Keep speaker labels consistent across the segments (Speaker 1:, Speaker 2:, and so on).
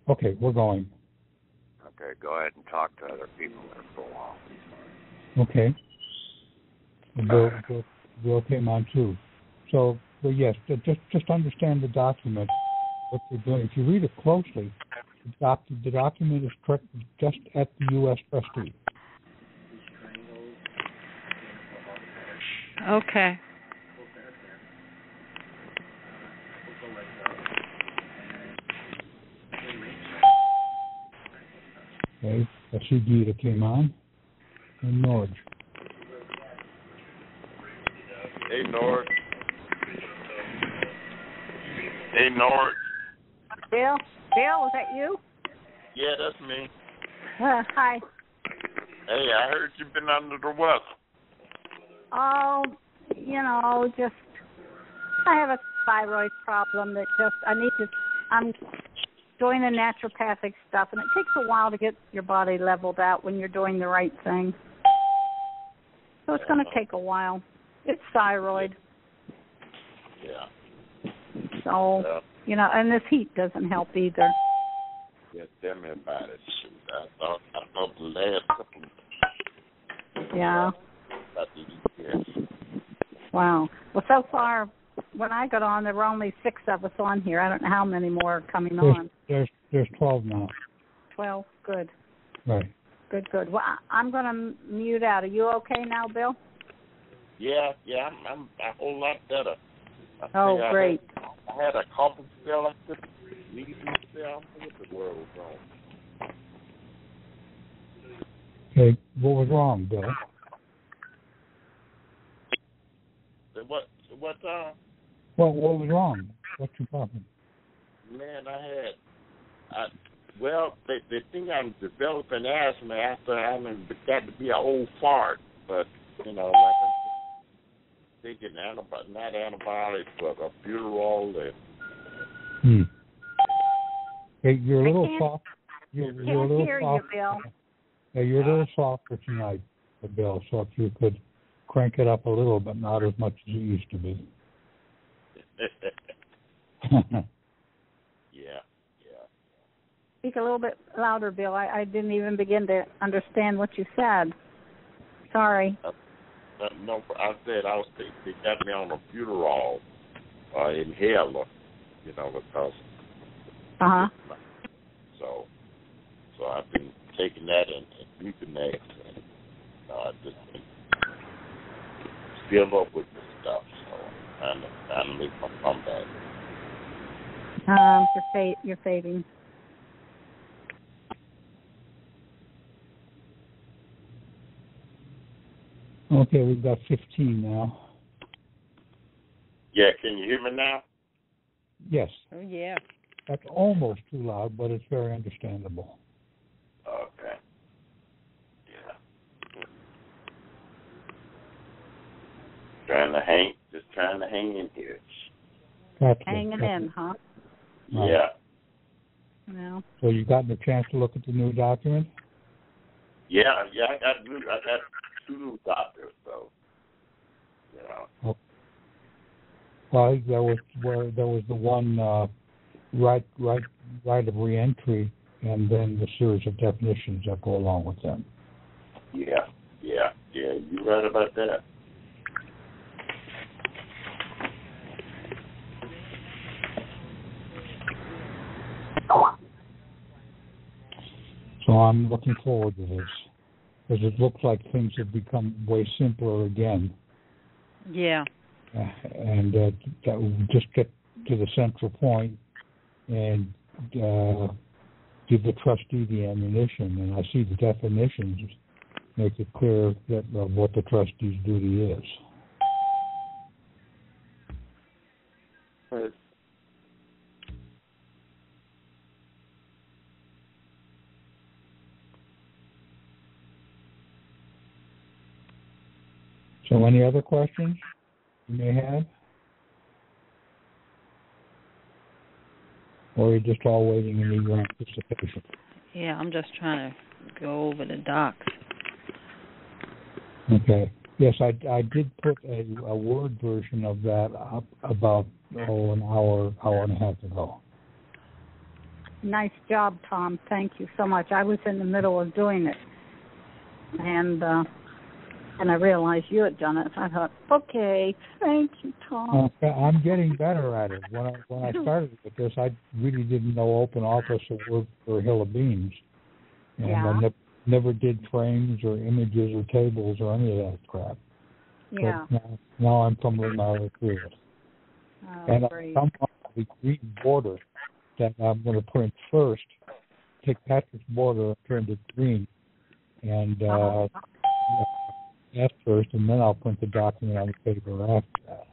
Speaker 1: Okay, we're going.
Speaker 2: Okay, go ahead and talk to other people there for a while.
Speaker 1: Okay. Bill came on too. So, well, yes, just understand the document, what you're doing. If you read it closely, the document is just at the U.S. Trustee.
Speaker 3: Okay.
Speaker 1: Okay, I see Gita came on. And Norge.
Speaker 2: Hey, Norge. Hey, Norge.
Speaker 4: Bill? Bill, is that you?
Speaker 2: Yeah, that's me.
Speaker 4: Hi.
Speaker 2: Hey, I heard you've been under the weather.
Speaker 4: Oh, just, I have a thyroid problem that I'm doing the naturopathic stuff, and it takes a while to get your body leveled out when you're doing the right thing. So it's going to take a while. It's thyroid.
Speaker 2: Yeah.
Speaker 4: So, and this heat doesn't help either.
Speaker 2: Yeah, tell me about it. I thought the last couple of
Speaker 4: Yeah.
Speaker 2: Yes.
Speaker 4: Wow. Well, so far, when I got on, there were only 6 of us on here. I don't know how many more are coming on.
Speaker 1: There's 12 now.
Speaker 4: 12? Good.
Speaker 1: Right.
Speaker 4: Good. Well, I'm going to mute out. Are you okay now, Bill?
Speaker 2: Yeah, I'm a whole lot better.
Speaker 4: Great.
Speaker 2: I had a coughing spell. I couldn't leave my spell. What the world was wrong?
Speaker 1: Okay, what was wrong, Bill?
Speaker 2: What
Speaker 1: What was wrong? What's your problem?
Speaker 2: Man, they think I'm developing asthma after I got to be an old fart, but, like I'm taking not antibiotics, but albuterol and...
Speaker 1: Hey, you're a little soft. You're a little
Speaker 4: hear
Speaker 1: soft.
Speaker 4: You, Bill.
Speaker 1: Yeah, you're a little softer tonight, Bill, so if you could crank it up a little, but not as much as it used to be.
Speaker 2: Yeah.
Speaker 4: Speak a little bit louder, Bill. I didn't even begin to understand what you said. Sorry.
Speaker 2: No, I said they got me on albuterol inhaler, because. So I've been taking that and Mucinex, and I just been filled up with this stuff. So I'm trying to make my comeback.
Speaker 4: You're fading.
Speaker 1: Okay, we've got 15 now.
Speaker 2: Yeah, can you hear me now?
Speaker 1: Yes.
Speaker 3: Oh, yeah.
Speaker 1: That's almost too loud, but it's very understandable.
Speaker 2: Okay. Yeah. Just trying to hang in here.
Speaker 4: Hanging in, huh?
Speaker 2: Yeah.
Speaker 4: No.
Speaker 1: So you gotten a chance to look at the new document?
Speaker 2: Yeah, I got 2 new doctors, so
Speaker 1: Oh. Well, there was the one right of reentry, and then the series of definitions that go along with them.
Speaker 2: Yeah, you're right about that.
Speaker 1: So I'm looking forward to this, because it looks like things have become way simpler again.
Speaker 3: Yeah.
Speaker 1: And that will just get to the central point and give the trustee the ammunition. And I see the definitions make it clear that what the trustee's duty is.
Speaker 2: Right.
Speaker 1: So any other questions you may have? Or are you just all waiting in eager anticipation?
Speaker 3: Yeah, I'm just trying to go over the docs.
Speaker 1: Okay. Yes, I did put a Word version of that up about an hour and a half ago.
Speaker 4: Nice job, Tom. Thank you so much. I was in the middle of doing it, and I realized you had done it. I thought, okay, thank you, Tom.
Speaker 1: I'm getting better at it. When I started with this, I really didn't know Open Office or a hill of beans, and I never did frames or images or tables or any of that crap.
Speaker 4: Yeah.
Speaker 1: But now I'm familiar through it. And
Speaker 4: great.
Speaker 1: I'm on the green border that I'm going to print first. Take Patrick's border and turn it green, and that first, and then I'll print the document on the paper after that.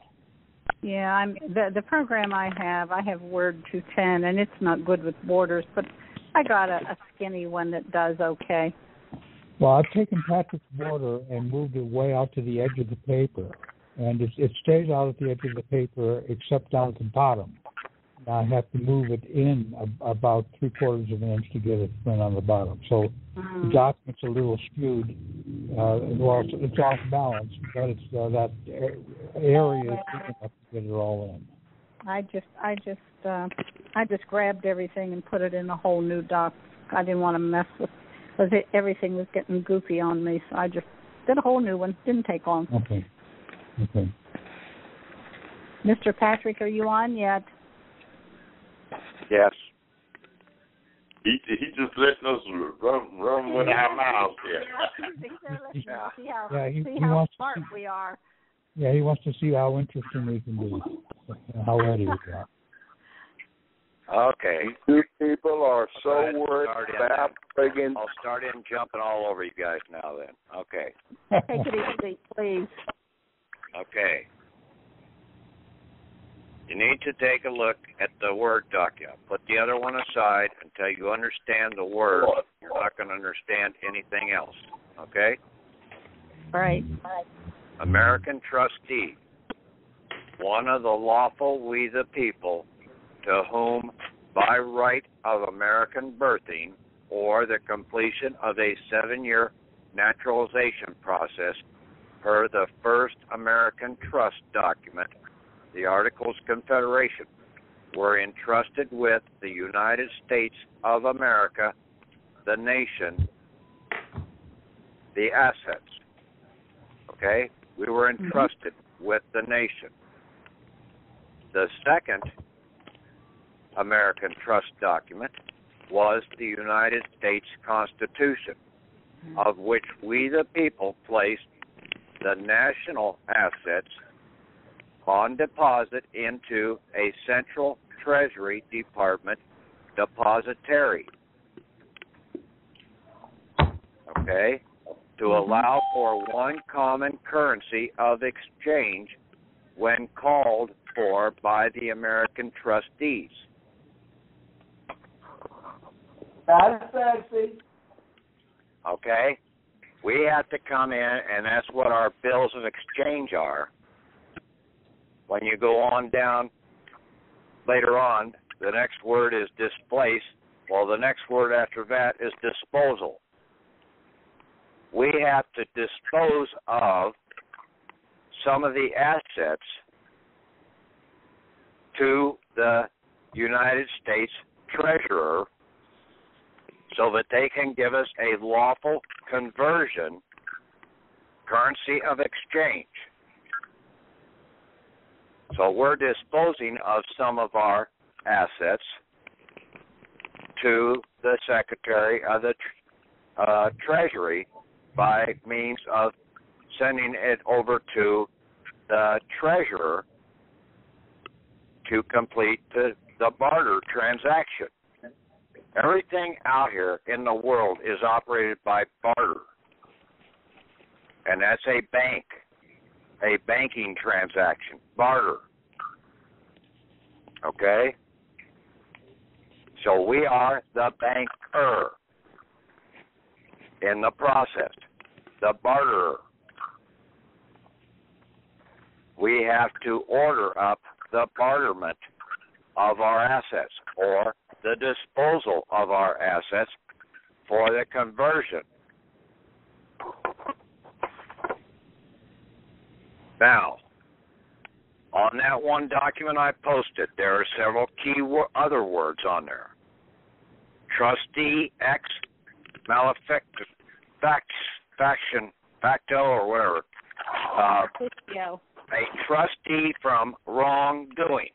Speaker 4: Yeah, the program I have Word 210, and it's not good with borders, but I got a skinny one that does okay.
Speaker 1: Well, I've taken Patrick's border and moved it way out to the edge of the paper, and it stays out at the edge of the paper except down at the bottom. Now I have to move it in about 3/4 of an inch to get it print on the bottom. So the document's a little skewed. Well, it's off balance, but it's that area is big enough to get it all in.
Speaker 4: I just grabbed everything and put it in a whole new doc. I didn't want to mess with, because everything was getting goofy on me, so I just did a whole new one. Didn't take long.
Speaker 1: Okay.
Speaker 4: Mr. Patrick, are you on yet?
Speaker 2: Yes. He just letting us run with our mouths here.
Speaker 4: See how smart we are.
Speaker 1: Yeah, he wants to see how interesting we can be, how ready we are.
Speaker 5: Okay.
Speaker 2: You people are so worried about friggin'.
Speaker 5: I'll start in jumping all over you guys now then. Okay.
Speaker 4: Take it easy, please.
Speaker 5: Okay. You need to take a look at the Word document. Put the other one aside until you understand the word. You're not going to understand anything else. Okay?
Speaker 4: Right.
Speaker 5: American Trustee. One of the lawful we the people, to whom by right of American birthing or the completion of a 7-year naturalization process per the first American Trust document, the Articles of Confederation, were entrusted with the United States of America, the nation, the assets. Okay? We were entrusted with the nation. The second American Trust document was the United States Constitution, of which we the people placed the national assets on deposit into a Central Treasury Department depositary. Okay? To allow for one common currency of exchange when called for by the American trustees.
Speaker 2: That's sexy.
Speaker 5: Okay? We have to come in, and that's what our bills of exchange are. When you go on down later on, the next word is displace. Well, the next word after that is disposal. We have to dispose of some of the assets to the United States Treasurer so that they can give us a lawful conversion, currency of exchange. So we're disposing of some of our assets to the Secretary of the Treasury by means of sending it over to the Treasurer to complete the barter transaction. Everything out here in the world is operated by barter, and that's a banking transaction, barter. Okay? So we are the banker in the process, the barterer. We have to order up the barterment of our assets or the disposal of our assets for the conversion. Now, on that one document I posted, there are several key other words on there. trustee X facto or whatever. A trustee from wrongdoing.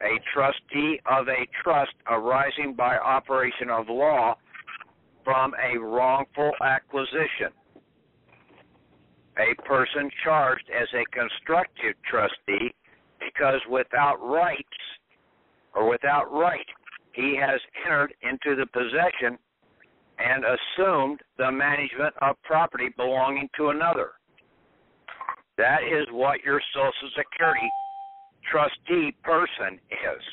Speaker 5: A trustee of a trust arising by operation of law from a wrongful acquisition. A person charged as a constructive trustee because without right, he has entered into the possession and assumed the management of property belonging to another. That is what your Social Security trustee person is.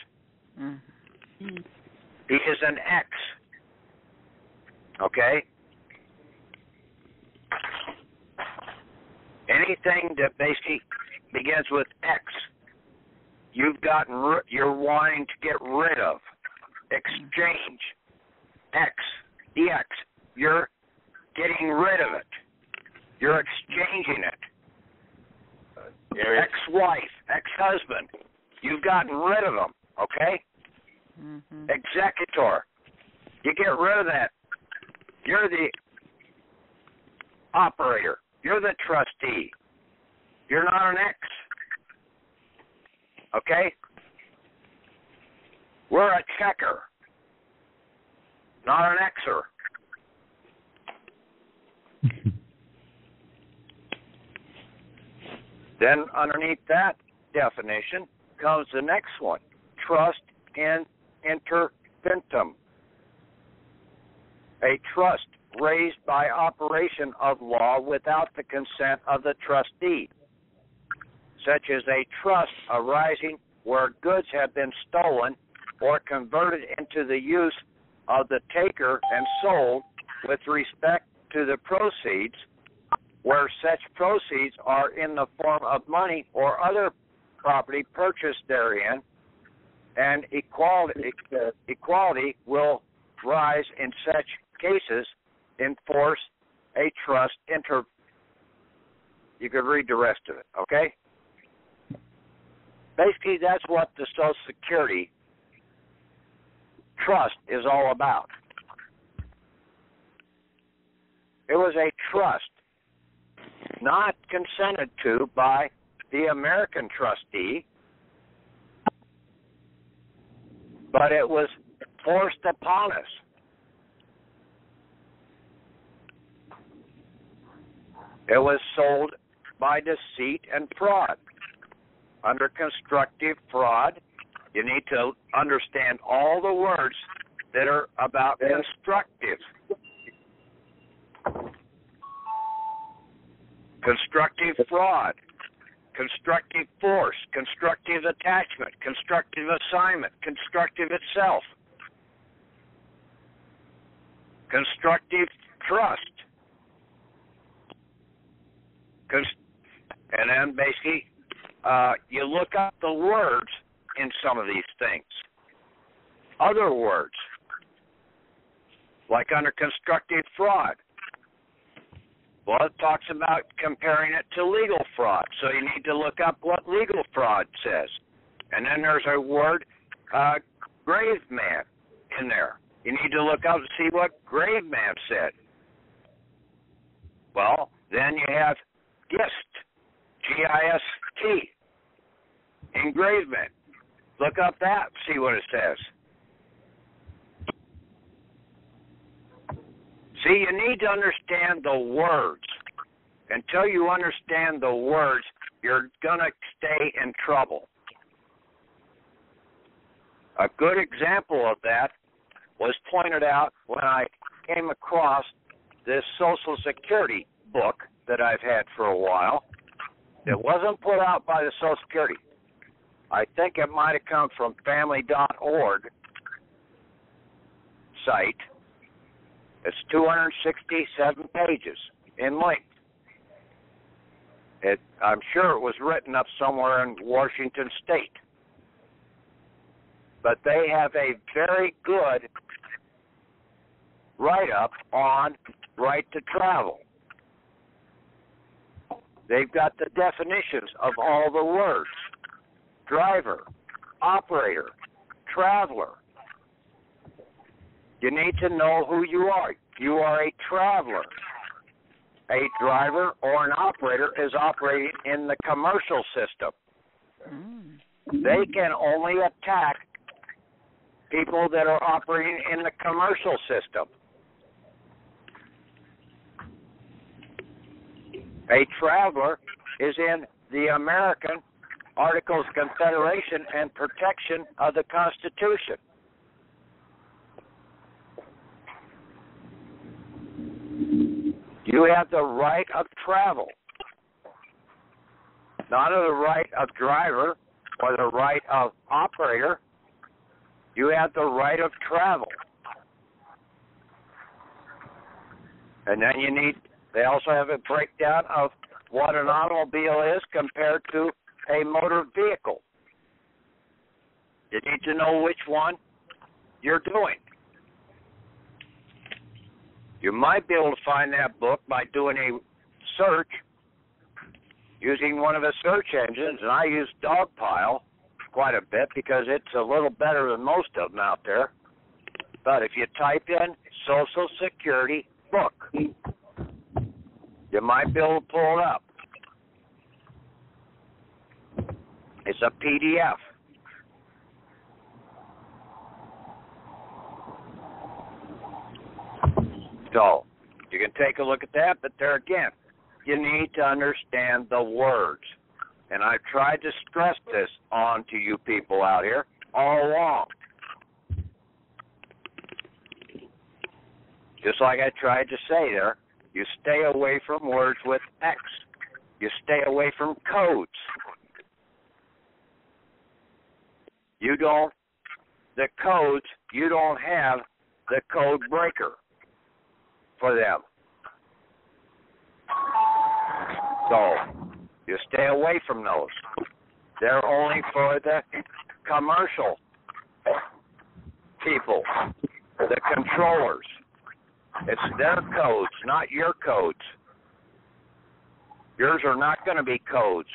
Speaker 3: Mm-hmm.
Speaker 5: He is an X. Okay? Anything that basically begins with X, you're wanting to get rid of. Exchange. X. EX. You're getting rid of it. You're exchanging it. Ex-wife, ex-husband, you've gotten rid of them, okay?
Speaker 3: Mm-hmm.
Speaker 5: Executor, you get rid of that. You're the operator. You're the trustee. You're not an X, okay? We're a checker, not an Xer. Then underneath that definition comes the next one, Trust In Invitum. A trust raised by operation of law without the consent of the trustee, such as a trust arising where goods have been stolen or converted into the use of the taker and sold with respect to the proceeds, where such proceeds are in the form of money or other property purchased therein, and equality will rise in such cases, enforce a trust You could read the rest of it, okay? Basically, that's what the Social Security trust is all about. It was a trust not consented to by the American trustee, but it was forced upon us. It was sold by deceit and fraud. Under constructive fraud, you need to understand all the words that are about constructive. Constructive fraud, constructive force, constructive attachment, constructive assignment, constructive itself, constructive trust. And then basically, you look up the words in some of these things. Other words, like under constructive fraud. Well, it talks about comparing it to legal fraud, so you need to look up what legal fraud says. And then there's a word, grave man, in there. You need to look up and see what grave man said. Well, then you have gist, G-I-S-T, engravement. Look up that, see what it says. See, you need to understand the words. Until you understand the words, you're going to stay in trouble. A good example of that was pointed out when I came across this Social Security book that I've had for a while. It wasn't put out by the Social Security. I think it might have come from family.org site. It's 267 pages in length. I'm sure it was written up somewhere in Washington State. But they have a very good write-up on right to travel. They've got the definitions of all the words. Driver, operator, traveler. You need to know who you are. You are a traveler. A driver or an operator is operating in the commercial system. They can only attack people that are operating in the commercial system. A traveler is in the American Articles of Confederation and protection of the Constitution. You have the right of travel, not of the right of driver or the right of operator. You have the right of travel. And then they also have a breakdown of what an automobile is compared to a motor vehicle. You need to know which one you're doing. You might be able to find that book by doing a search using one of the search engines, and I use Dogpile quite a bit because it's a little better than most of them out there. But if you type in Social Security book, you might be able to pull it up. It's a PDF. So you can take a look at that, but there again, you need to understand the words. And I've tried to stress this on to you people out here all along. Just like I tried to say there, you stay away from words with X. You stay away from codes. You don't have the code breaker for them. So you stay away from those. They're only for the commercial people, the controllers. It's their codes, not your codes. Yours are not going to be codes.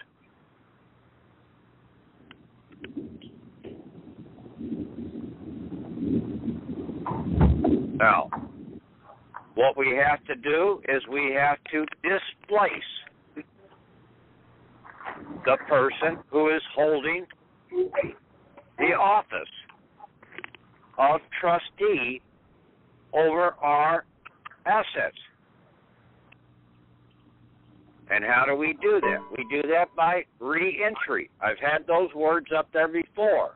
Speaker 5: Now, what we have to do is we have to displace the person who is holding the office of trustee over our assets. And how do we do that? We do that by reentry. I've had those words up there before.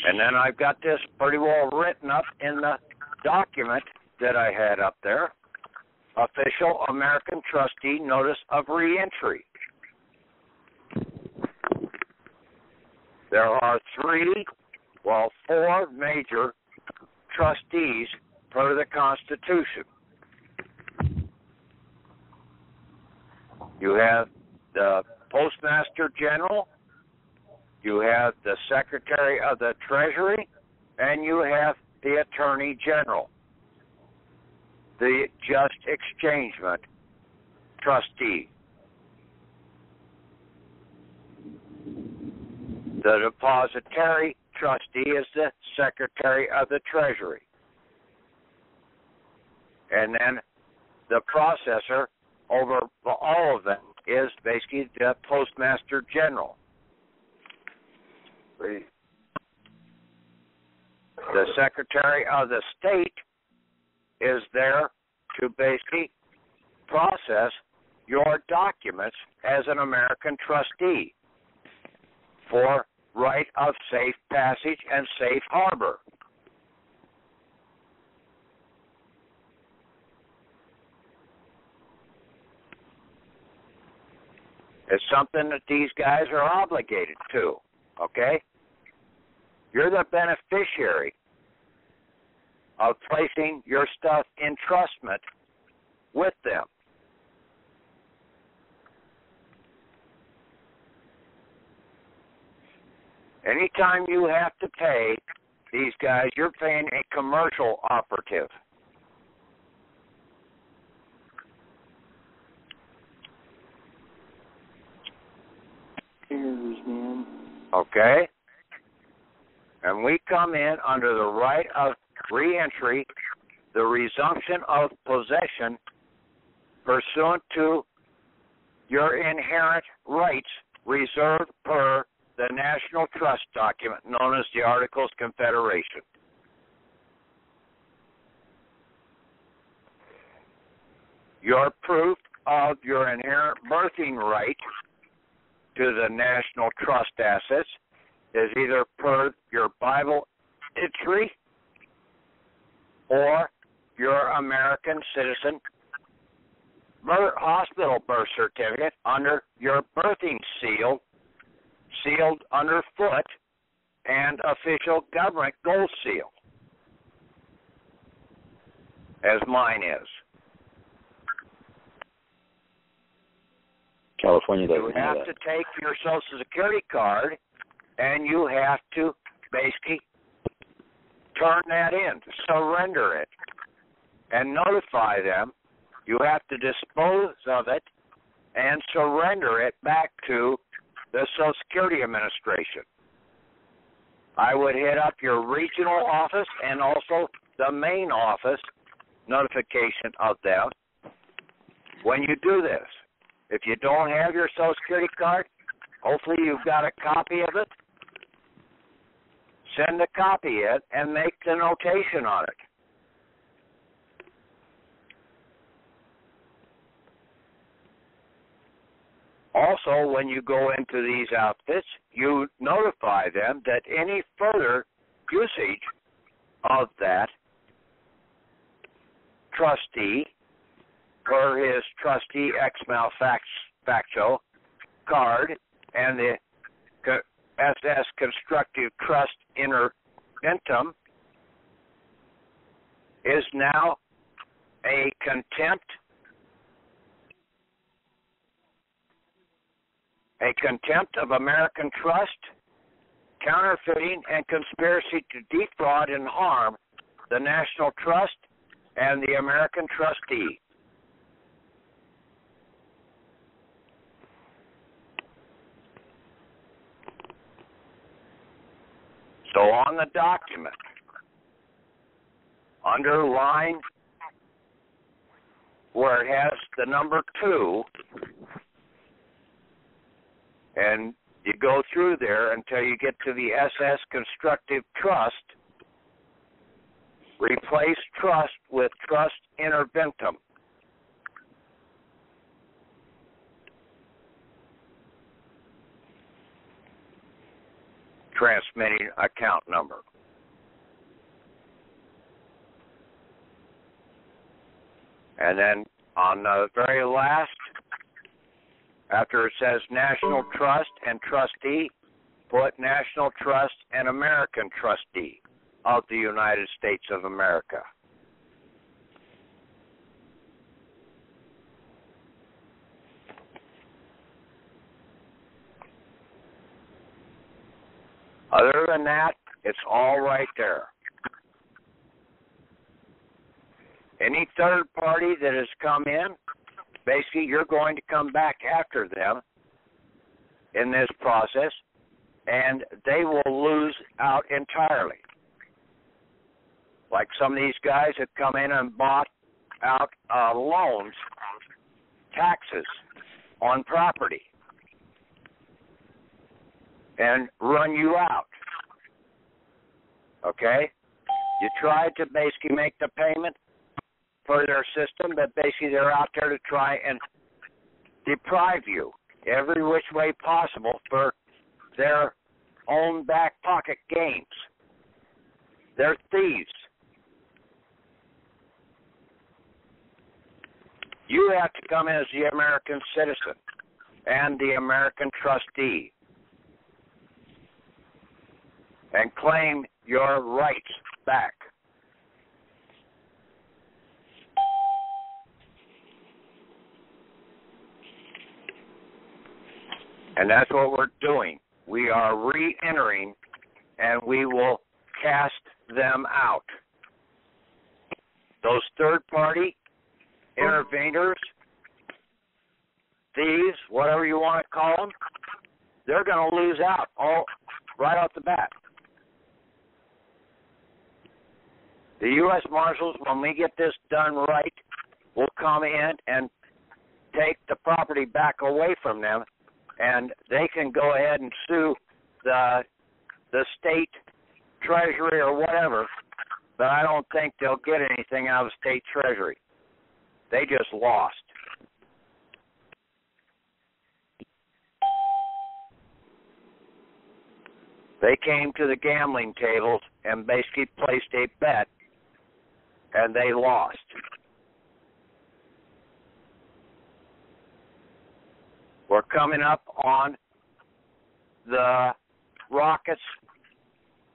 Speaker 5: And then I've got this pretty well written up in the document that I had up there, Official American Trustee Notice of Reentry. There are four major trustees per the Constitution. You have the Postmaster General, you have the Secretary of the Treasury, and you have the Attorney General, the Just Exchangement Trustee. The Depositary Trustee is the Secretary of the Treasury. And then the processor over all of them is basically the Postmaster General. The Secretary of the State is there to basically process your documents as an American trustee for right of safe passage and safe harbor. It's something that these guys are obligated to, okay? You're the beneficiary of placing your stuff in trustment with them. Anytime you have to pay these guys, you're paying a commercial operative.
Speaker 6: Errors, man.
Speaker 5: Okay? And we come in under the right of reentry, the resumption of possession pursuant to your inherent rights reserved per the National Trust document known as the Articles of Confederation. Your proof of your inherent birthing right to the National Trust assets is either per your Bible entry or your American citizen hospital birth certificate under your birthing seal, sealed underfoot, and official government gold seal, as mine is.
Speaker 6: California doesn't
Speaker 5: You have to take your Social Security card and you have to basically turn that in, surrender it, and notify them. You have to dispose of it and surrender it back to the Social Security Administration. I would hit up your regional office and also the main office notification of them when you do this. If you don't have your Social Security card, hopefully you've got a copy of it. Send a copy in and make the notation on it. Also, when you go into these outfits, you notify them that any further usage of that trustee per his trustee ex facto card and the SS Constructive Trust Invitum is now a contempt of American trust, counterfeiting, and conspiracy to defraud and harm the National Trust and the American trustee. So on the document, underline where it has the number 2, and you go through there until you get to the SS Constructive Trust, replace trust with Trust Invitum. Transmitting account number. And then on the very last, after it says National Trust and Trustee, put National Trust and American Trustee of the United States of America. Other than that, it's all right there. Any third party that has come in, basically you're going to come back after them in this process, and they will lose out entirely. Like some of these guys that come in and bought out loans, taxes on property, and run you out. Okay? You tried to basically make the payment for their system, but basically they're out there to try and deprive you every which way possible for their own back pocket gains. They're thieves. You have to come in as the American citizen and the American trustee and claim your rights back. And that's what we're doing. We are re-entering, and we will cast them out. Those third-party interveners, thieves, whatever you want to call them, they're going to lose out all right off the bat. The U.S. Marshals, when we get this done right, will come in and take the property back away from them, and they can go ahead and sue the state treasury or whatever, but I don't think they'll get anything out of state treasury. They just lost. They came to the gambling tables and basically placed a bet, and they lost. We're coming up on the rockets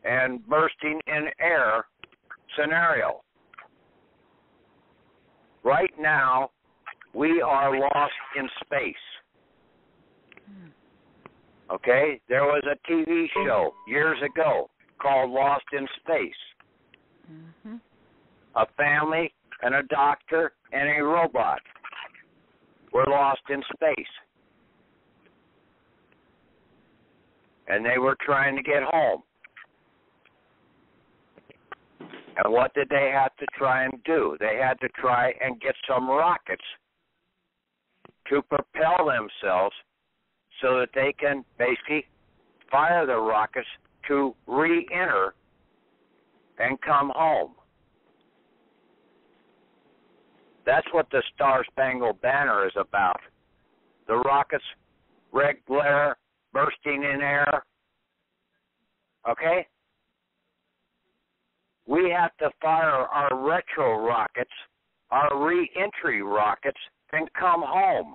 Speaker 5: and bursting in air scenario. Right now, we are lost in space. Okay? There was a TV show years ago called Lost in Space.
Speaker 3: Mm-hmm.
Speaker 5: A family and a doctor and a robot were lost in space. And they were trying to get home. And what did they have to try and do? They had to try and get some rockets to propel themselves so that they can basically fire the rockets to re-enter and come home. That's what the Star-Spangled Banner is about. The rockets, red glare, bursting in air. Okay? We have to fire our retro rockets, our re-entry rockets, and come home.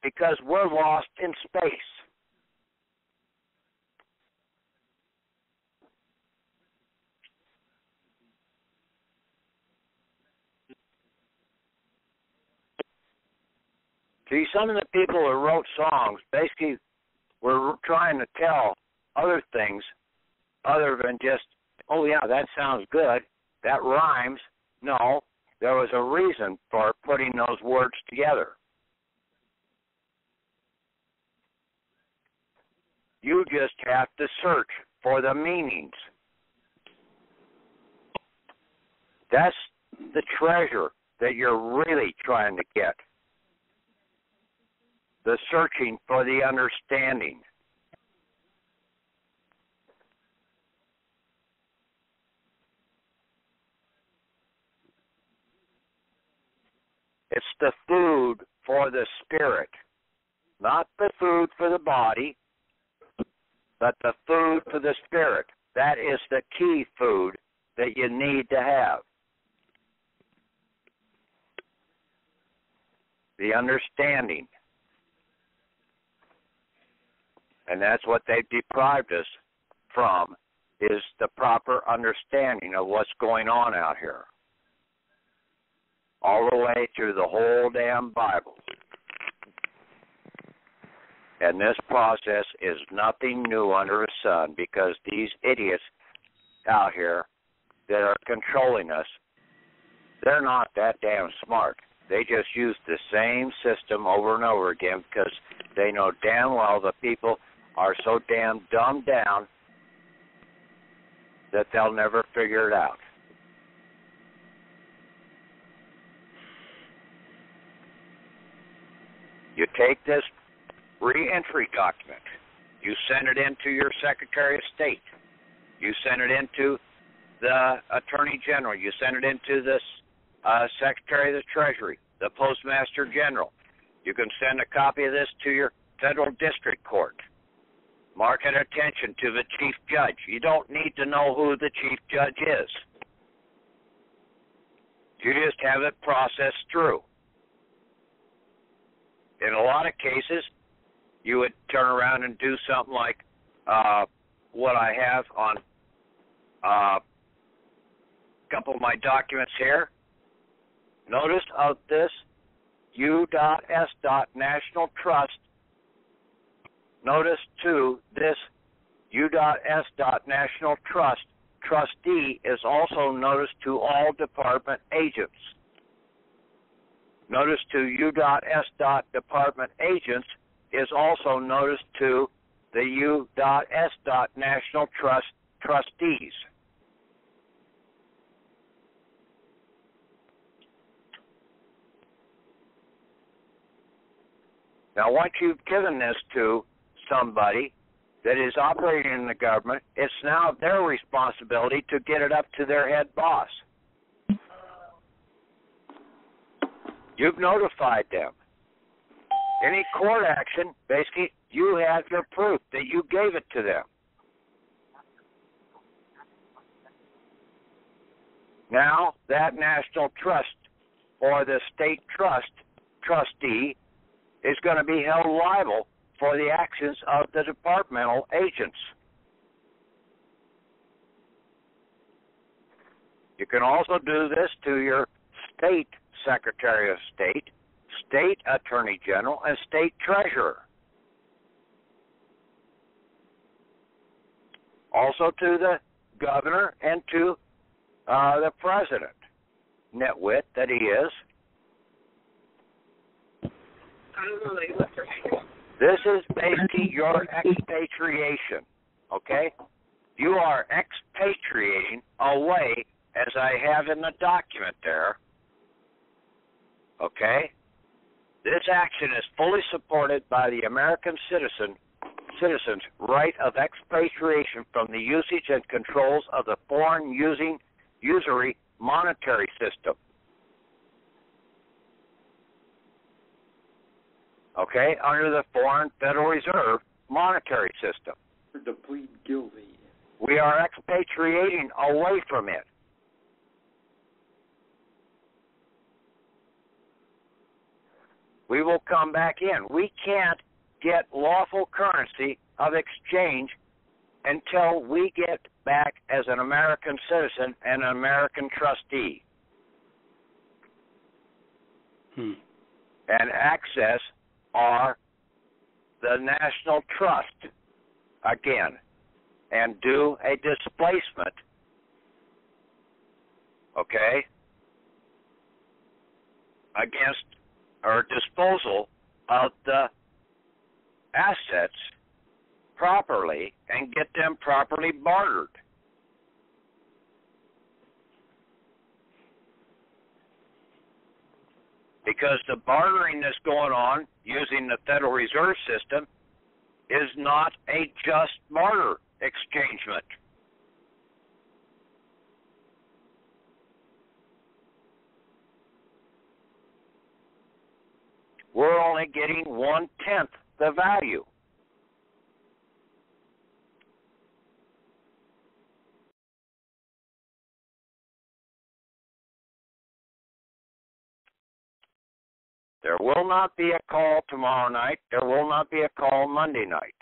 Speaker 5: Because we're lost in space. See, some of the people who wrote songs basically were trying to tell other things other than just, oh, yeah, that sounds good, that rhymes. No, there was a reason for putting those words together. You just have to search for the meanings. That's the treasure that you're really trying to get. The searching for the understanding. It's the food for the spirit, not the food for the body, but the food for the spirit. That is the key food that you need to have. The understanding. And that's what they've deprived us from, is the proper understanding of what's going on out here. All the way through the whole damn Bible. And this process is nothing new under the sun, because these idiots out here that are controlling us, they're not that damn smart. They just use the same system over and over again because they know damn well the people are so damn dumbed down that they'll never figure it out. You take this reentry document, you send it into your Secretary of State, you send it into the Attorney General, you send it into the Secretary of the Treasury, the Postmaster General. You can send a copy of this to your Federal District Court. Mark it attention to the Chief Judge. You don't need to know who the Chief Judge is. You just have it processed through. In a lot of cases, you would turn around and do something like what I have on a couple of my documents here. Notice of this U.S. National Trust. Notice, too, this U.S. National Trust trustee is also noticed to all department agents. Notice to U.S. Department agents, is also noticed to the U.S. National Trust trustees. Now, once you've given this to somebody that is operating in the government, it's now their responsibility to get it up to their head boss. You've notified them. Any court action, basically, you have your proof that you gave it to them. Now, that national trust or the state trustee is going to be held liable for the actions of the departmental agents. You can also do this to your state Secretary of State, State Attorney General, and State Treasurer. Also to the governor and to the president, nitwit that he is. This is basically your expatriation, okay? You are expatriating away, as I have in the document there, okay? This action is fully supported by the American citizens' right of expatriation from the usage and controls of the foreign usury monetary system. Okay, under the Foreign Federal Reserve monetary system.
Speaker 6: To plead guilty.
Speaker 5: We are expatriating away from it. We will come back in. We can't get lawful currency of exchange until we get back as an American citizen and an American trustee. And access are the National Trust again and do a displacement, okay, against or disposal of the assets properly and get them properly bartered. Because the bartering that's going on using the Federal Reserve System is not a just barter exchangement. We're only getting 1/10 the value. There will not be a call tomorrow night. There will not be a call Monday night.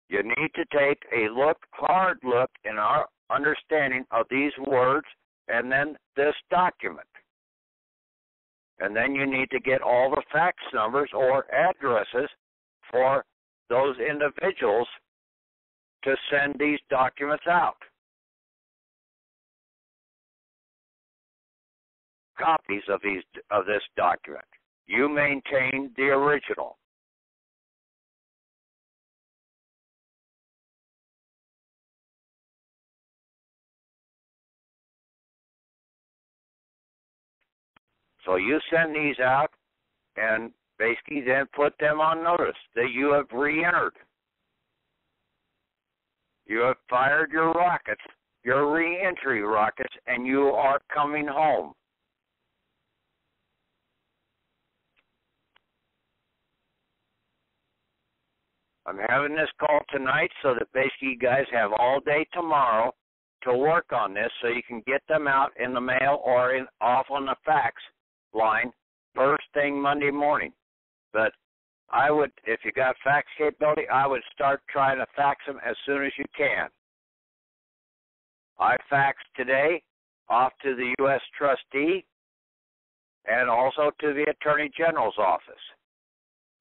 Speaker 5: You need to take a hard look in our understanding of these words and then this document. And then you need to get all the fax numbers or addresses for those individuals to send these documents out. Copies of this document. You maintain the original. So you send these out and basically then put them on notice that you have re-entered. You have fired your rockets, your re-entry rockets, and you are coming home. I'm having this call tonight so that basically you guys have all day tomorrow to work on this so you can get them out in the mail or off on the fax line first thing Monday morning. But I would, if you got fax capability, I would start trying to fax them as soon as you can. I faxed today off to the U.S. trustee and also to the Attorney General's office.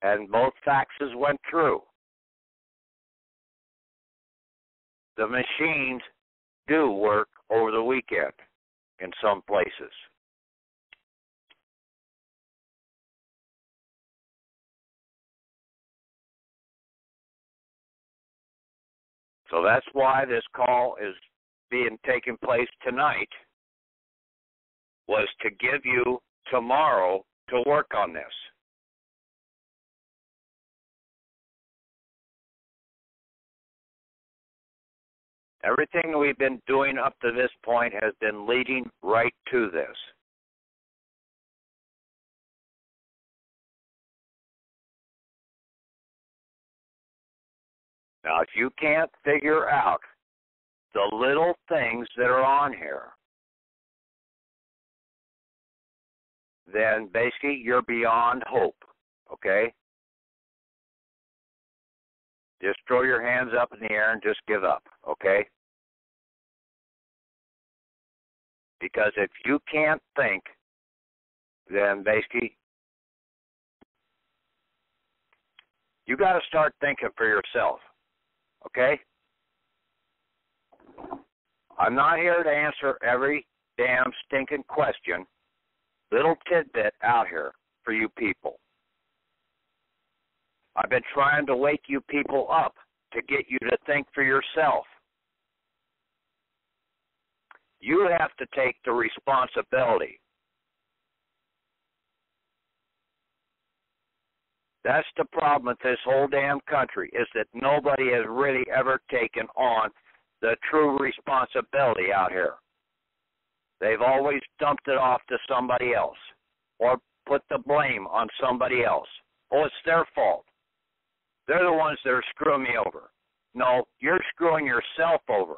Speaker 5: And both faxes went through. The machines do work over the weekend in some places. So that's why this call is being taken place tonight, was to give you tomorrow to work on this. Everything we've been doing up to this point has been leading right to this. Now, if you can't figure out the little things that are on here, then basically you're beyond hope, okay? Just throw your hands up in the air and just give up, okay? Because if you can't think, then basically you got to start thinking for yourself, okay? I'm not here to answer every damn stinking question, little tidbit out here for you people. I've been trying to wake you people up to get you to think for yourself. You have to take the responsibility. That's the problem with this whole damn country, is that nobody has really ever taken on the true responsibility out here. They've always dumped it off to somebody else or put the blame on somebody else. Oh, it's their fault. They're the ones that are screwing me over. No, you're screwing yourself over.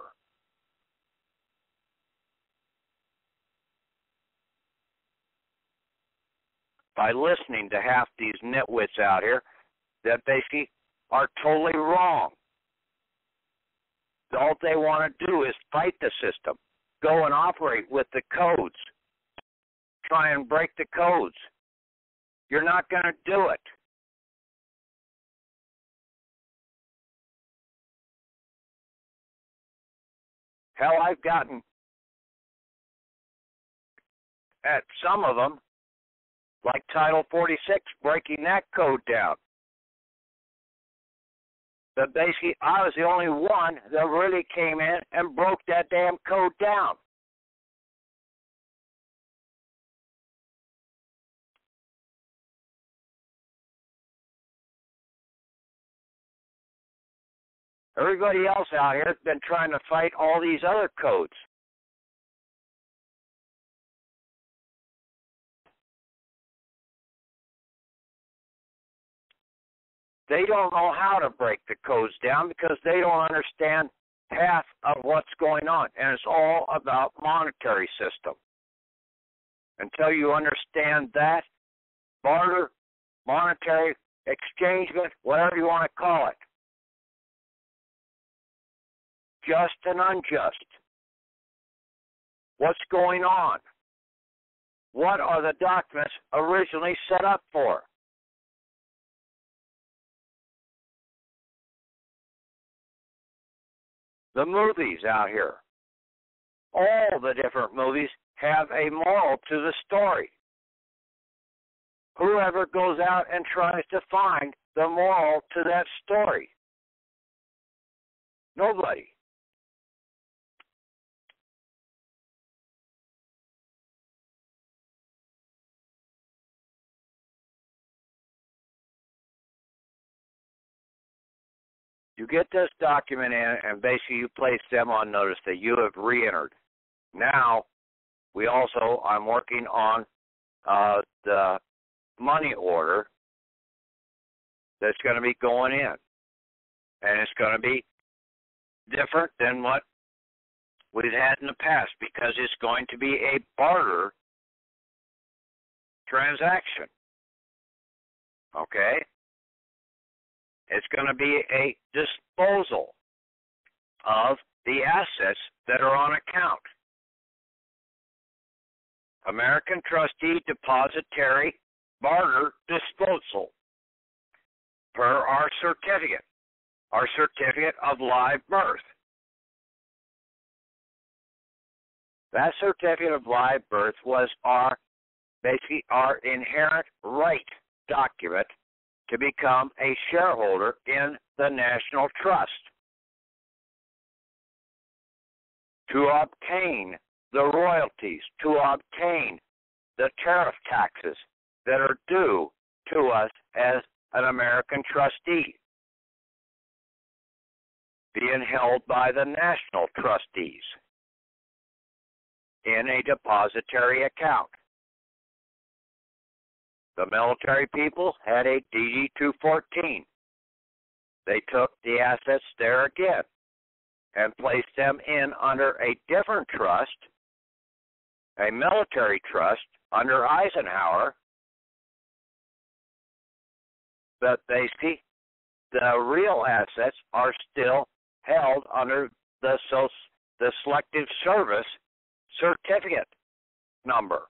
Speaker 5: By listening to half these nitwits out here that basically are totally wrong. All they want to do is fight the system, go and operate with the codes, try and break the codes. You're not going to do it. Hell, I've gotten at some of them, like Title 46, breaking that code down. But basically, I was the only one that really came in and broke that damn code down. Everybody else out here has been trying to fight all these other codes. They don't know how to break the codes down because they don't understand half of what's going on. And it's all about monetary system. Until you understand that, barter, monetary, exchangement, whatever you want to call it, just and unjust. What's going on? What are the documents originally set up for? The movies out here, all the different movies have a moral to the story. Whoever goes out and tries to find the moral to that story? Nobody. You get this document in, and basically you place them on notice that you have re-entered. Now, I'm working on the money order that's going to be going in. And it's going to be different than what we've had in the past because it's going to be a barter transaction. Okay? It's going to be a disposal of the assets that are on account. American Trustee Depositary Barter Disposal per our certificate of live birth. That certificate of live birth was basically our inherent right document to become a shareholder in the National Trust. to obtain the royalties, to obtain the tariff taxes that are due to us as an American trustee, being held by the national trustees in a depository account. The military people had a DD-214. They took the assets there again and placed them in under a different trust, a military trust under Eisenhower, but they see the real assets are still held under the Selective Service certificate number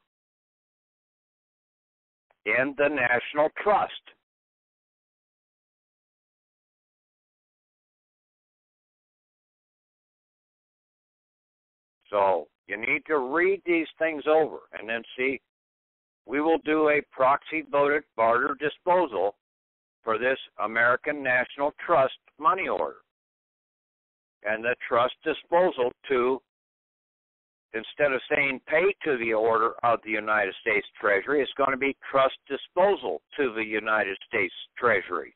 Speaker 5: in the National Trust. So you need to read these things over and then see. We will do a proxy voted barter disposal for this American National Trust money order. And the trust disposal to, instead of saying pay to the order of the United States Treasury, it's going to be trust disposal to the United States Treasury.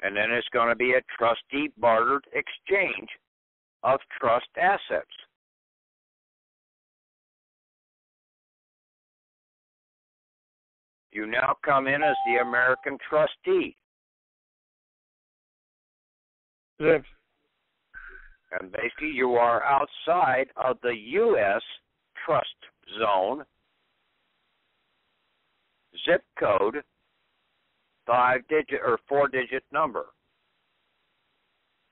Speaker 5: And then it's going to be a trustee bartered exchange of trust assets. You now come in as the American trustee.
Speaker 2: Yes.
Speaker 5: And basically you are outside of the U.S. trust zone, zip code, 5-digit or 4-digit number.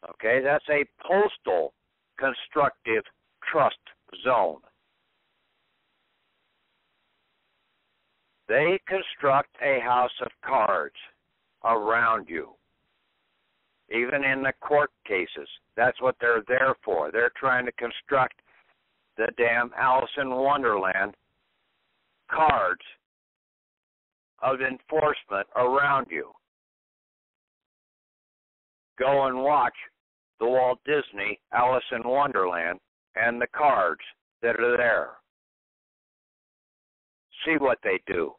Speaker 5: Okay, that's a postal constructive trust zone. They construct a house of cards around you. Even in the court cases, that's what they're there for. They're trying to construct the damn Alice in Wonderland cards of enforcement around you. Go and watch the Walt Disney Alice in Wonderland and the cards that are there. See what they do.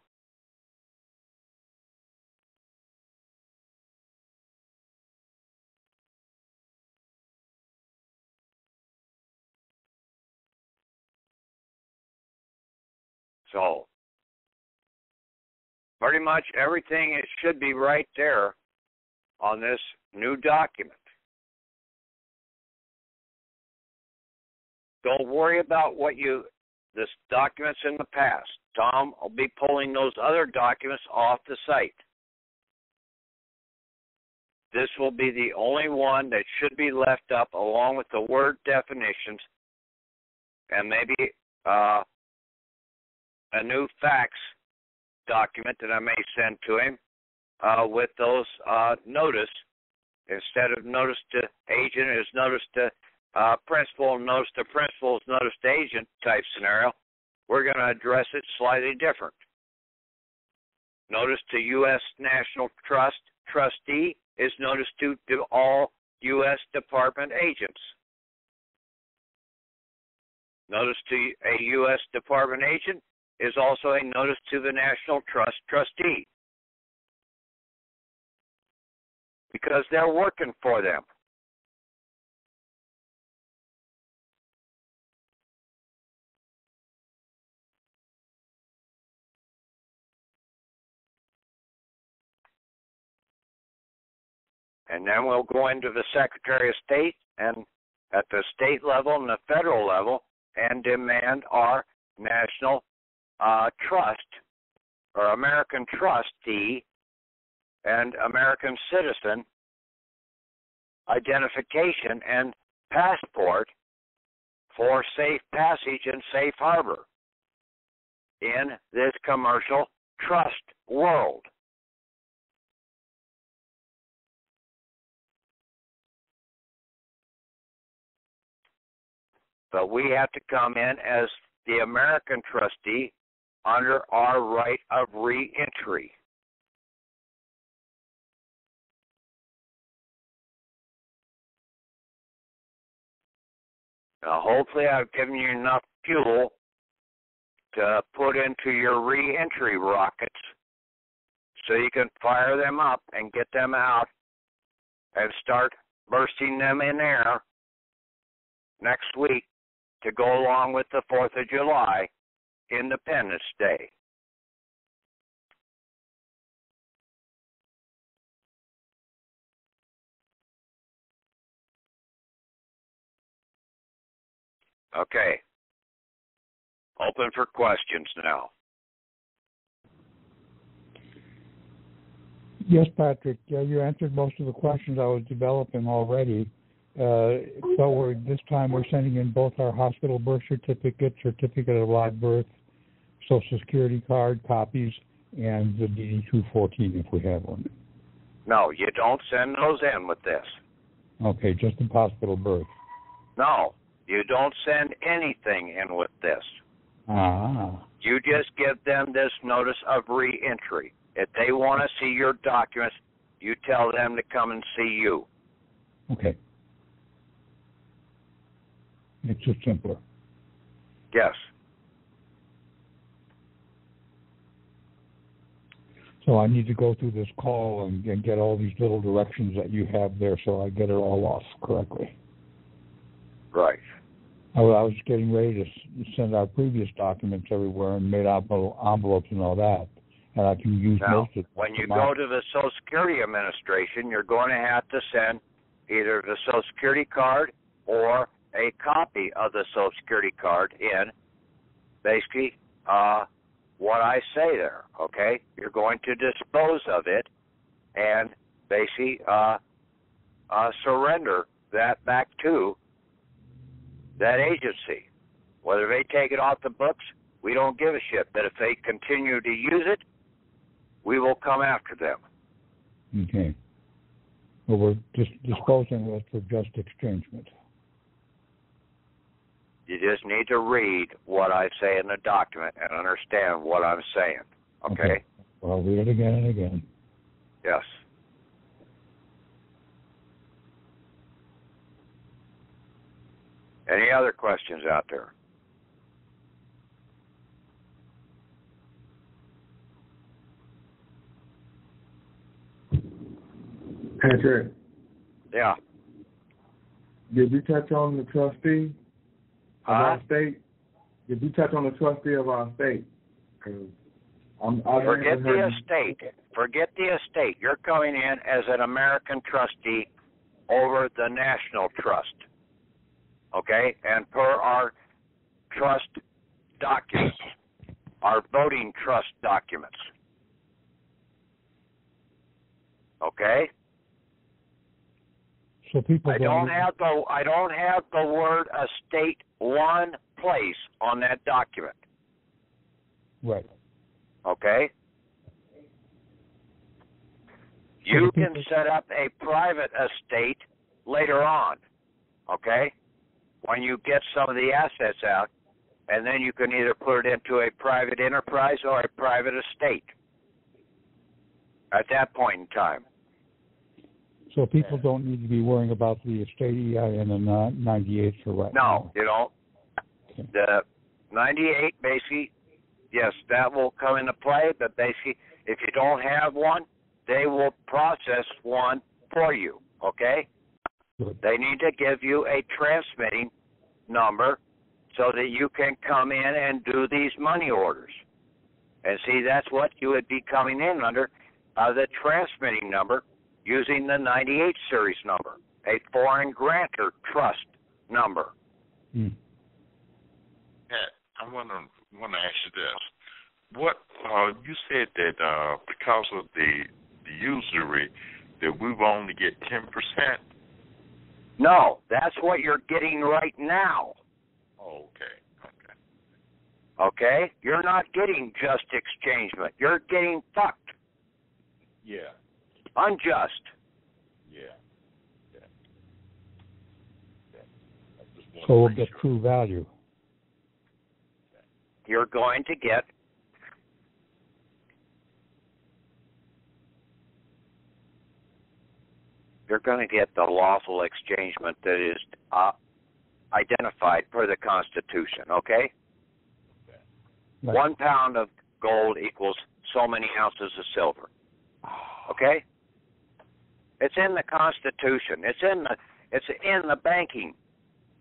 Speaker 5: So, pretty much everything, it should be right there on this new document. Don't worry about this documents in the past. Tom will be pulling those other documents off the site. This will be the only one that should be left up along with the word definitions and maybe a new fax document that I may send to him with those notice. Instead of notice to agent, it's notice to principal, notice to principal, is notice to agent type scenario. We're going to address it slightly different. Notice to U.S. National Trust trustee is notice to all U.S. Department agents. Notice to a U.S. Department agent is also a notice to the National Trust trustee, because they're working for them. And then we'll go into the Secretary of State and at the state level and the federal level and demand our national trust or American trustee and American citizen identification and passport for safe passage and safe harbor in this commercial trust world. But we have to come in as the American trustee under our right of reentry. Now, hopefully I've given you enough fuel to put into your reentry rockets so you can fire them up and get them out and start bursting them in air next week to go along with the 4th of July, Independence Day. Okay. Open for questions now.
Speaker 1: Yes, Patrick. You answered most of the questions I was developing already. So this time we're sending in both our hospital birth certificate, certificate of live birth, Social Security card copies, and the DD-214 if we have one.
Speaker 5: No, you don't send those in with this.
Speaker 1: Okay, just the hospital birth.
Speaker 5: No, you don't send anything in with this.
Speaker 1: Ah.
Speaker 5: You just give them this notice of reentry. If they want to see your documents, you tell them to come and see you.
Speaker 1: Okay. It's just simpler.
Speaker 5: Yes.
Speaker 1: So I need to go through this call and get all these little directions that you have there so I get it all off correctly.
Speaker 5: Right.
Speaker 1: I was getting ready to send our previous documents everywhere and made envelopes and all that. And I can use
Speaker 5: now,
Speaker 1: most of them.
Speaker 5: When you go to the Social Security Administration, you're going to have to send either the Social Security card or a copy of the Social Security card in, basically, what I say there, okay? You're going to dispose of it and basically surrender that back to that agency. Whether they take it off the books, we don't give a shit. But if they continue to use it, we will come after them.
Speaker 1: Okay. Well, we're just disposing of it for just exchangement.
Speaker 5: You just need to read what I say in the document and understand what I'm saying. Okay?
Speaker 1: Well, I'll read it again and again.
Speaker 5: Yes. Any other questions out there?
Speaker 7: Patrick.
Speaker 5: Yeah.
Speaker 7: Did you touch on the trustee of our state? Did you touch on the trustee of our state?
Speaker 5: Forget the estate. Forget the estate. You're coming in as an American trustee over the national trust. Okay? And per our trust documents, our voting trust documents. Okay?
Speaker 1: So people
Speaker 5: I don't have the word estate one place on that document.
Speaker 1: Right.
Speaker 5: Okay? You can set up a private estate later on. Okay? When you get some of the assets out, and then you can either put it into a private enterprise or a private estate at that point in time.
Speaker 1: So people don't need to be worrying about the estate EIN and 98 for right now.
Speaker 5: No, you don't. Okay. The 98, basically, yes, that will come into play, but basically, if you don't have one, they will process one for you, okay?
Speaker 1: Good.
Speaker 5: They need to give you a transmitting number so that you can come in and do these money orders. And see, that's what you would be coming in under, the transmitting number, using the 98 series number, a foreign grantor trust number.
Speaker 2: Yeah, I want to ask you this. What you said that because of the usury that we will only get 10%?
Speaker 5: No, that's what you're getting right now.
Speaker 2: Oh, okay.
Speaker 5: Okay? You're not getting just exchangement. You're getting fucked.
Speaker 2: Yeah.
Speaker 5: Unjust.
Speaker 2: Yeah.
Speaker 1: So we'll get true value.
Speaker 5: You're going to get the lawful exchangement that is identified per the Constitution, okay?
Speaker 1: Right.
Speaker 5: 1 pound of gold equals so many ounces of silver, okay? It's in the Constitution. It's in the banking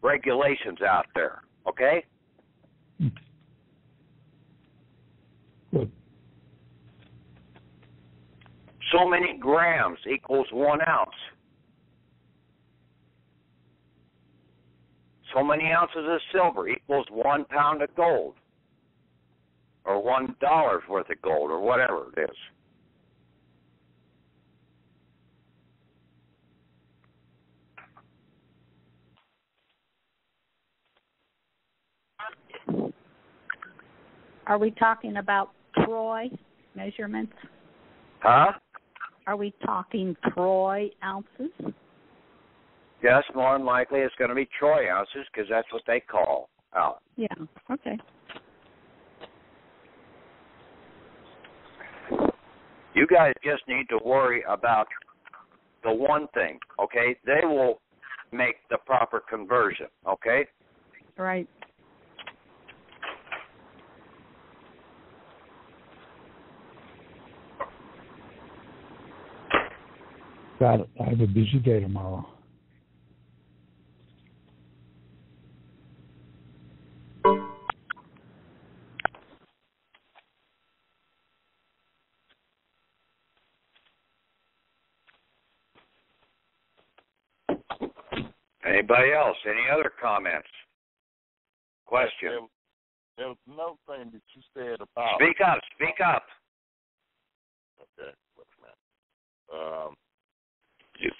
Speaker 5: regulations out there, okay?
Speaker 1: Good.
Speaker 5: So many grams equals 1 ounce. So many ounces of silver equals 1 pound of gold, or $1 worth of gold, or whatever it is.
Speaker 4: Are we talking about troy measurements?
Speaker 5: Huh?
Speaker 4: Are we talking troy ounces?
Speaker 5: Yes, more than likely it's going to be troy ounces because that's what they call out.
Speaker 4: Yeah, okay.
Speaker 5: You guys just need to worry about the one thing, okay? They will make the proper conversion, okay?
Speaker 4: Right.
Speaker 1: Got it. I have a busy day tomorrow.
Speaker 5: Anybody else? Any other comments? Question?
Speaker 2: There was another thing that you said about...
Speaker 5: Speak up. Speak up.
Speaker 2: Okay.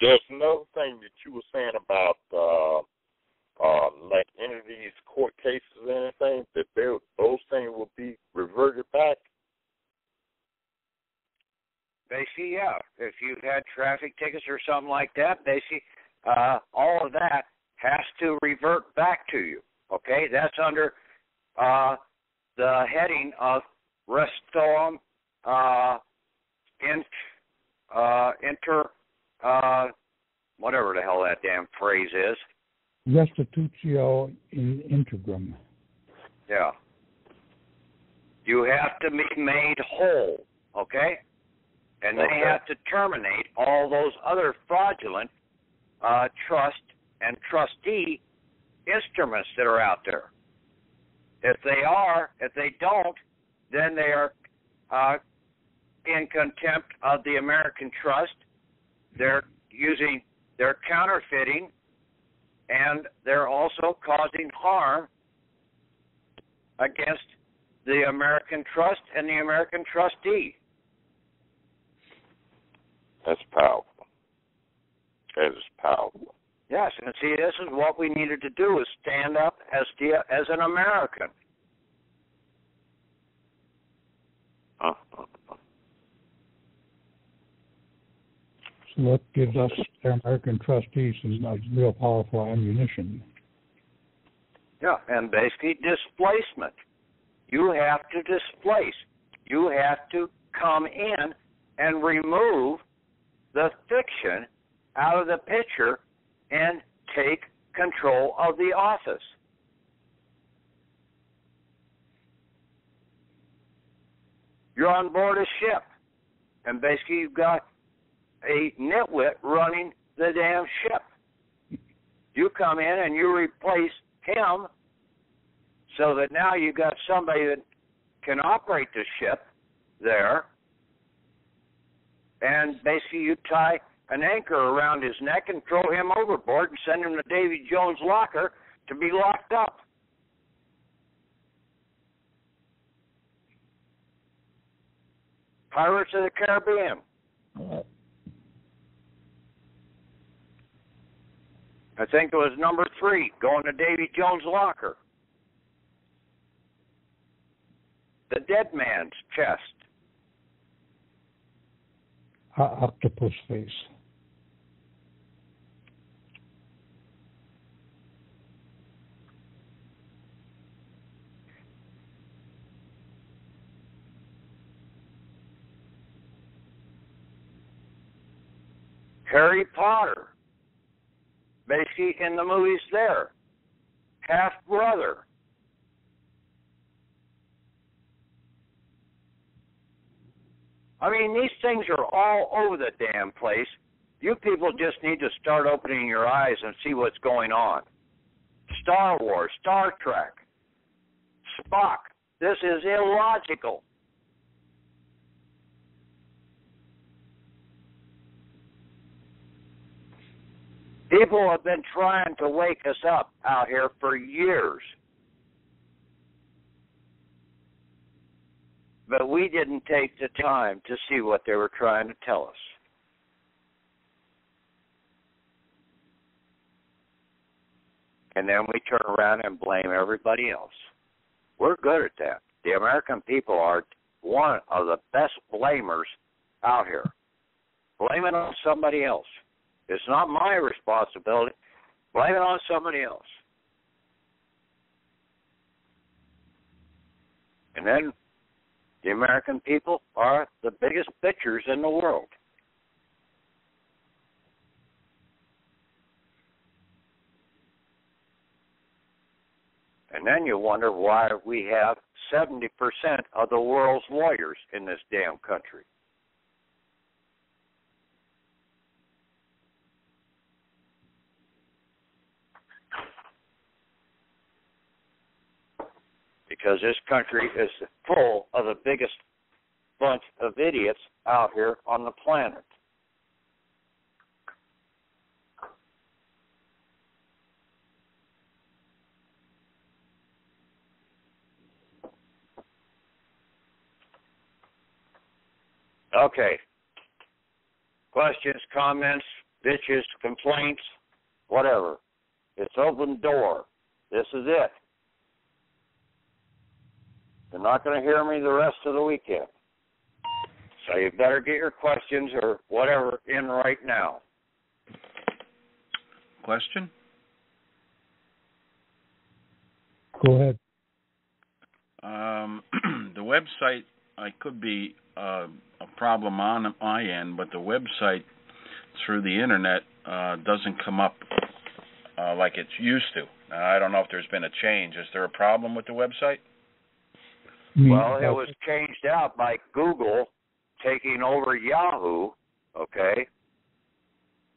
Speaker 2: There's another thing that you were saying about, like any of these court cases or anything, that those things will be reverted back?
Speaker 5: Basically, yeah. If you've had traffic tickets or something like that, basically, all of that has to revert back to you. Okay? That's under the heading of restorum whatever the hell that damn phrase is.
Speaker 1: Restitutio in integrum.
Speaker 5: Yeah. You have to be made whole, okay? And they have to terminate all those other fraudulent trust and trustee instruments that are out there. If they don't, then they are in contempt of the American trust. They're counterfeiting, and they're also causing harm against the American trust and the American trustee.
Speaker 2: That's powerful. That is powerful.
Speaker 5: Yes, and see, this is what we needed to do, is stand up as an American.
Speaker 1: So that gives us, our American trustees, some real powerful ammunition.
Speaker 5: Yeah, and basically displacement. You have to displace. You have to come in and remove the fiction out of the picture and take control of the office. You're on board a ship, and basically you've got a nitwit running the damn ship. You come in and you replace him so that now you've got somebody that can operate the ship there, and basically you tie an anchor around his neck and throw him overboard and send him to Davy Jones' locker to be locked up. Pirates of the Caribbean. I think it was number 3, going to Davy Jones' locker. The dead man's chest.
Speaker 1: Octopus face.
Speaker 5: Harry Potter. Basically, in the movies there. half-brother. I mean, these things are all over the damn place. You people just need to start opening your eyes and see what's going on. Star Wars, Star Trek, Spock. This is illogical. People have been trying to wake us up out here for years. But we didn't take the time to see what they were trying to tell us. And then we turn around and blame everybody else. We're good at that. The American people are one of the best blamers out here. Blame it on somebody else. It's not my responsibility. Blame it on somebody else. And then the American people are the biggest bitchers in the world. And then you wonder why we have 70% of the world's lawyers in this damn country. Because this country is full of the biggest bunch of idiots out here on the planet. Okay. Questions, comments, bitches, complaints, whatever. It's open door. This is it. You're not going to hear me the rest of the weekend. So you better get your questions or whatever in right now.
Speaker 8: Question?
Speaker 1: Go ahead.
Speaker 8: The website, I could be a problem on my end, but the website through the internet doesn't come up like it's used to. I don't know if there's been a change. Is there a problem with the website?
Speaker 5: Well, it was changed out by Google taking over Yahoo, okay?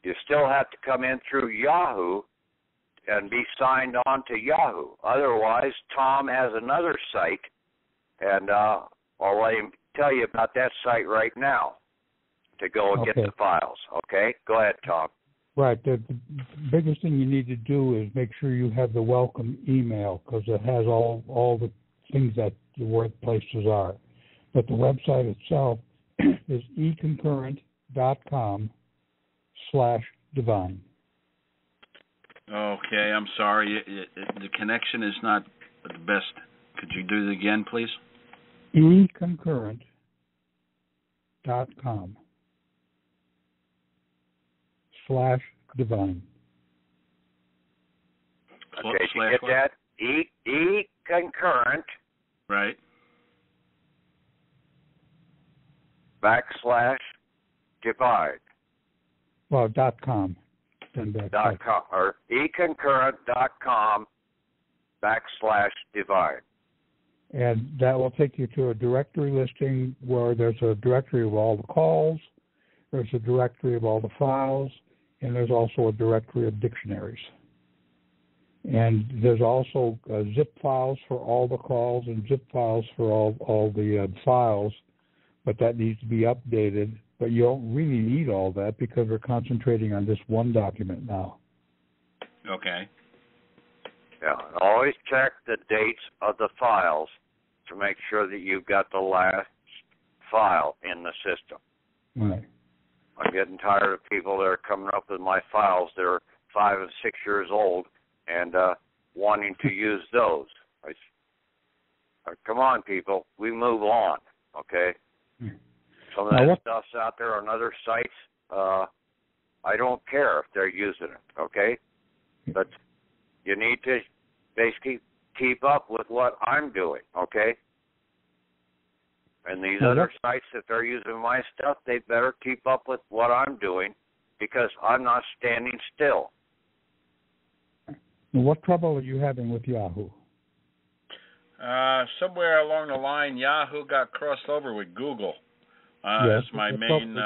Speaker 5: You still have to come in through Yahoo and be signed on to Yahoo. Otherwise, Tom has another site, and I'll let him tell you about that site right now to go and get the files, okay? Go ahead, Tom.
Speaker 1: Right. The biggest thing you need to do is make sure you have the welcome email, because it has all the things that the workplaces are. But the website itself is econcurrent.com/divine.
Speaker 8: Okay, I'm sorry. The connection is not the best. Could you do it again, please?
Speaker 1: econcurrent.com/divine.
Speaker 5: Okay, did you get that? E-concurrent.
Speaker 8: Right.
Speaker 5: /divide.
Speaker 1: Well, .com.
Speaker 5: .com or econcurrent.com/divide.
Speaker 1: And that will take you to a directory listing where there's a directory of all the calls, there's a directory of all the files, and there's also a directory of dictionaries. And there's also zip files for all the calls and zip files for all the files, but that needs to be updated. But you don't really need all that because we're concentrating on this one document now.
Speaker 8: Okay.
Speaker 5: Yeah, always check the dates of the files to make sure that you've got the last file in the system.
Speaker 1: Right.
Speaker 5: I'm getting tired of people that are coming up with my files that are 5 and 6 years old and wanting to use those. Come on, people. We move on, okay? Some of that stuff's out there on other sites. I don't care if they're using it, okay? But you need to basically keep up with what I'm doing, okay? And these other sites, if they're using my stuff, they better keep up with what I'm doing because I'm not standing still.
Speaker 1: What trouble are you having with Yahoo?
Speaker 8: Somewhere along the line, Yahoo got crossed over with Google.
Speaker 1: Yes.
Speaker 8: As my main.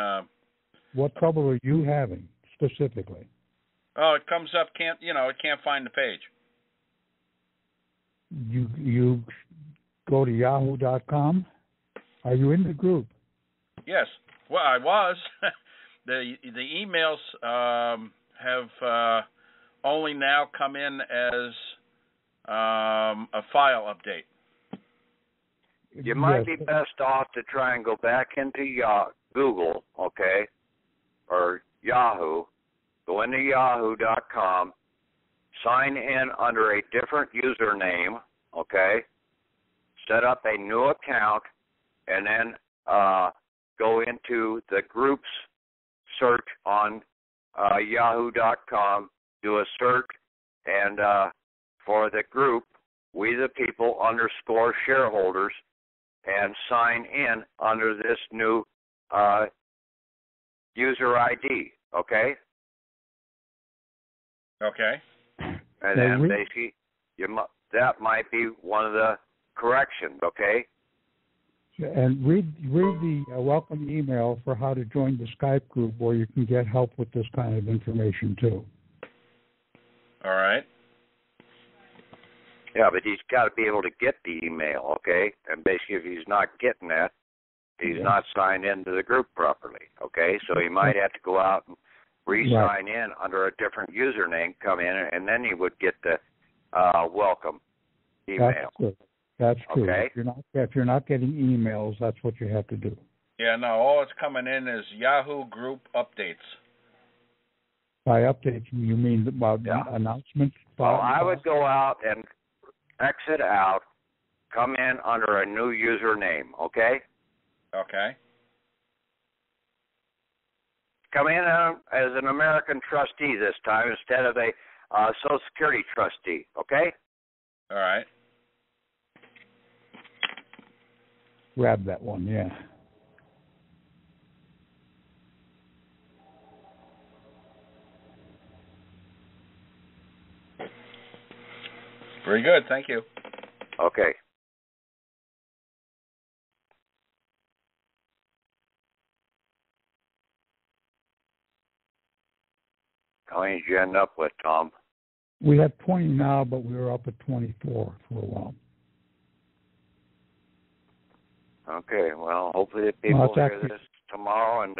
Speaker 1: What trouble are you having specifically?
Speaker 8: Oh, it comes up. It can't find the page.
Speaker 1: You go to yahoo.com. Are you in the group?
Speaker 8: Yes. Well, I was. the emails have only now come in as a file update.
Speaker 5: You might be best off to try and go back into Google, okay, or Yahoo. Go into yahoo.com, sign in under a different username, okay, set up a new account, and then go into the groups search on yahoo.com, do a search, and for the group, We the People _shareholders, and sign in under this new user ID, okay?
Speaker 8: Okay.
Speaker 5: And then basically, that might be one of the corrections, okay?
Speaker 1: And read the welcome email for how to join the Skype group where you can get help with this kind of information too.
Speaker 8: All right.
Speaker 5: Yeah, but he's got to be able to get the email, okay? And basically, if he's not getting that, he's not signed into the group properly, okay? So he might have to go out and re-sign in under a different username, come in, and then he would get the welcome email.
Speaker 1: That's true.
Speaker 5: Okay.
Speaker 1: If you're not getting emails, that's what you have to do.
Speaker 8: Yeah, no, all that's coming in is Yahoo group updates.
Speaker 1: By updates, you mean about announcements?
Speaker 5: Well, I would go out and exit out, come in under a new username, okay?
Speaker 8: Okay.
Speaker 5: Come in as an American trustee this time instead of a Social Security trustee, okay?
Speaker 8: All right.
Speaker 1: Grab that one, yeah.
Speaker 8: Very good, thank you.
Speaker 5: Okay. How many did you end up with, Tom?
Speaker 1: We have 20 now, but we were up at 24 for a while.
Speaker 5: Okay, well, hopefully the people hear this tomorrow and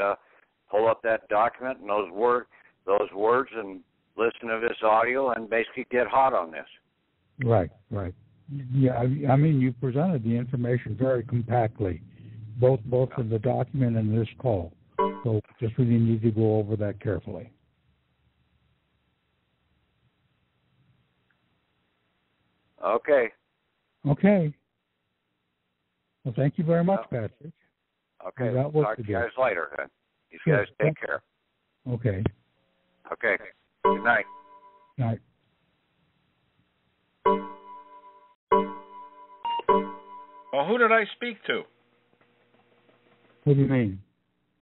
Speaker 5: pull up that document and those words and listen to this audio and basically get hot on this.
Speaker 1: Right. Yeah, I mean, you presented the information very compactly, both in the document and this call. So just really need to go over that carefully.
Speaker 5: Okay.
Speaker 1: Well, thank you very much, Patrick.
Speaker 5: Okay. Talk to you guys later, then. You guys take care.
Speaker 1: Okay.
Speaker 5: Okay. Good night.
Speaker 1: Night.
Speaker 8: Well, who did I speak to?
Speaker 1: What do you mean?